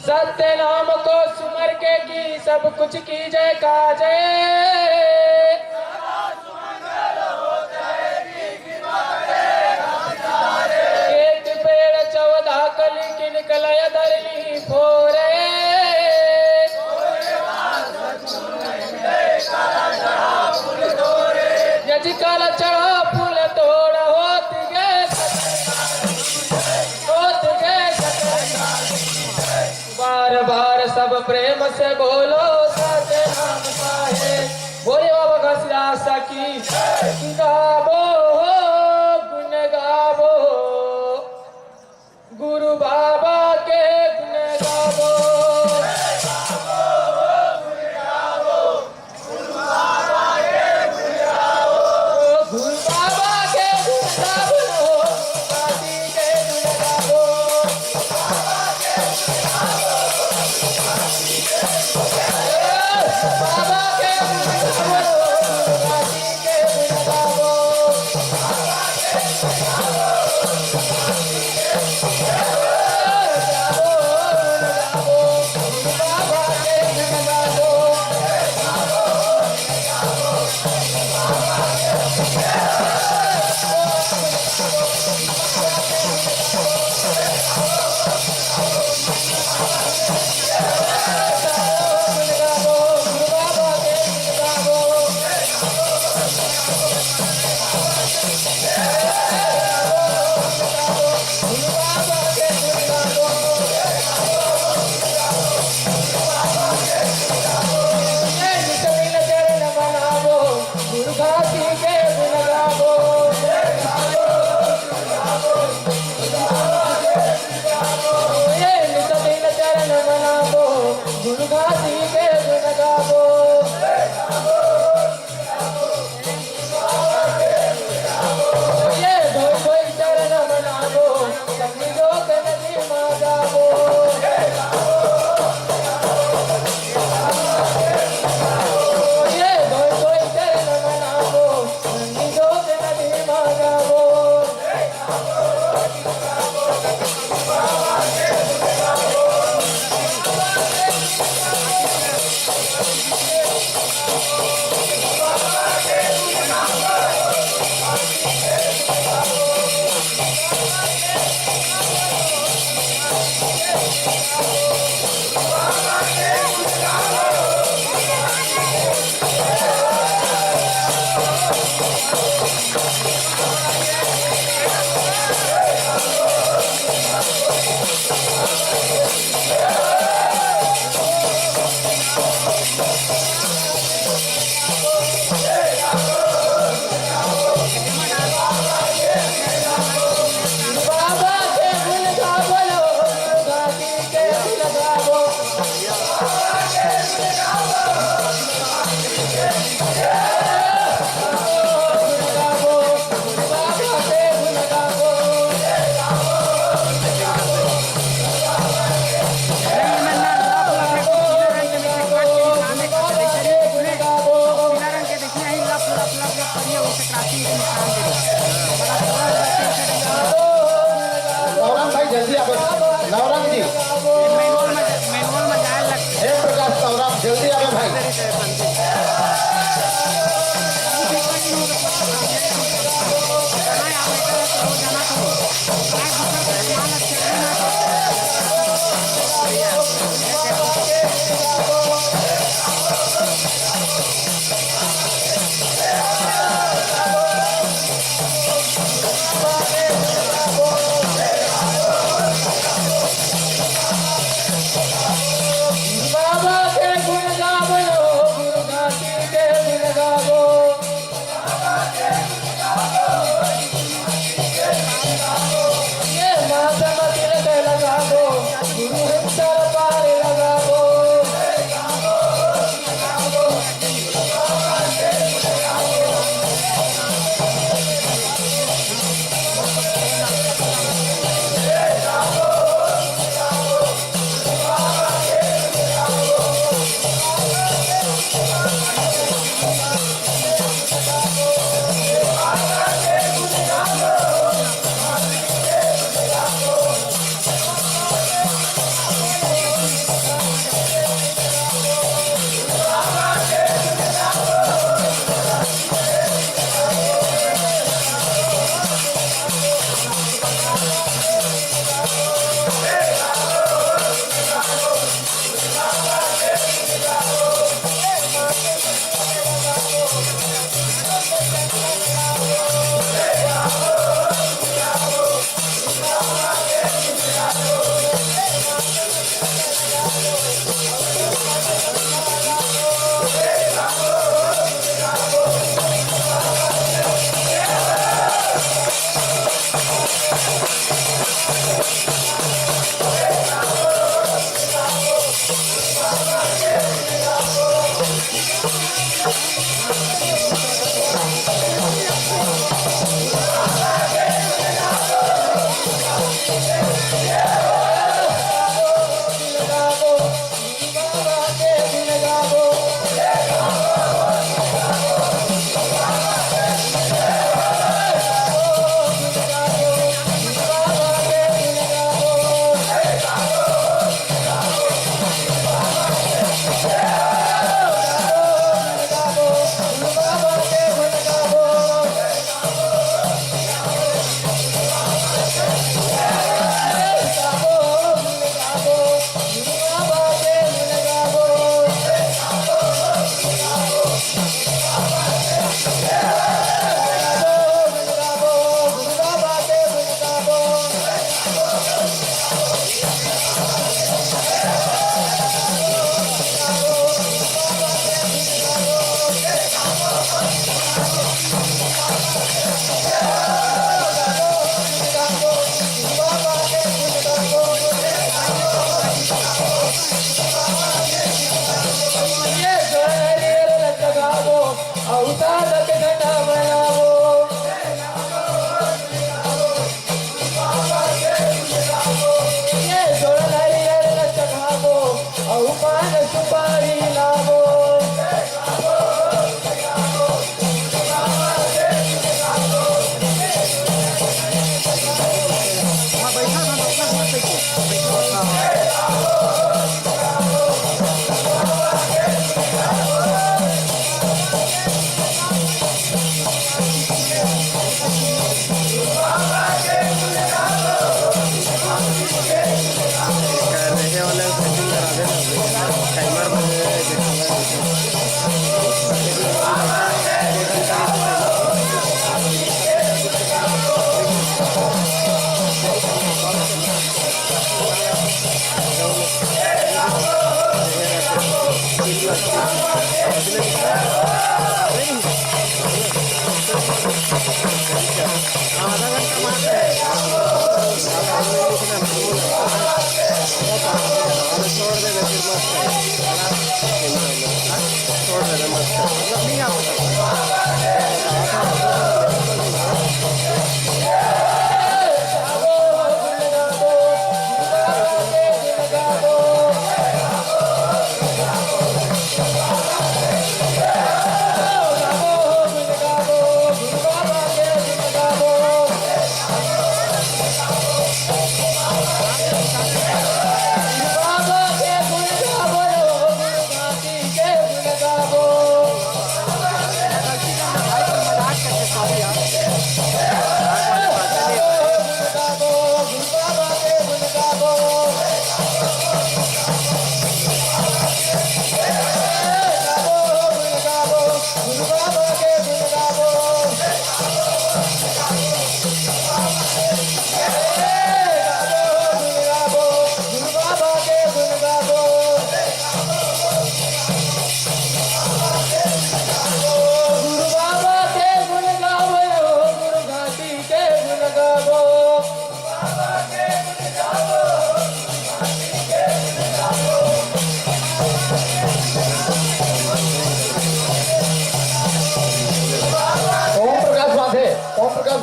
सत्य नाम को सुमर के की सब कुछ की जय काजे। एक पेड़ 14 कली किन कलय धरली फोरे। यज काल चढ़ा फूल तोड़ होत गए बार बार सब प्रेम से बोलो सत्य नाम साहे। बोले बाबा का सिरासा की गावो गुण गावो गुरु बाबा के गुण गावो। गुरु बाबा के गुण गावो दादी के गुण गावो। बाबा के गुण गावो दादी के गुण गावो।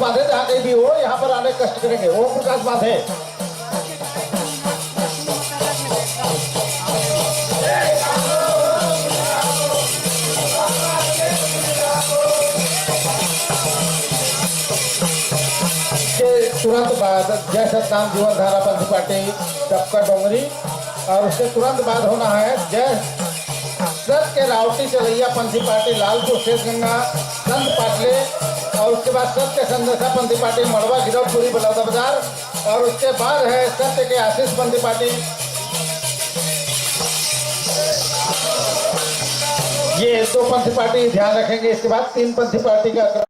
बांधे जहाँ कहीं भी हो, यहाँ पर आने कष्ट करेंगे। ओम प्रकाश बांधे। तुरंत बाद जय सतनाम जीवन धारा पंथ पार्टी डबका डोंगरी, और उसके तुरंत बाद होना है जय सत के रावटी चलैया पंथी पार्टी लालपुर शेष गंगा संत पाटले, और उसके बाद सत्य संदेशा पंथी पार्टी मड़वा गिरौदपुरी बलौदा बाजार, और उसके बाद है सत्य के आशीष पंथी पार्टी। ये दो पंथी पार्टी ध्यान रखेंगे। इसके बाद तीन पंथी पार्टी का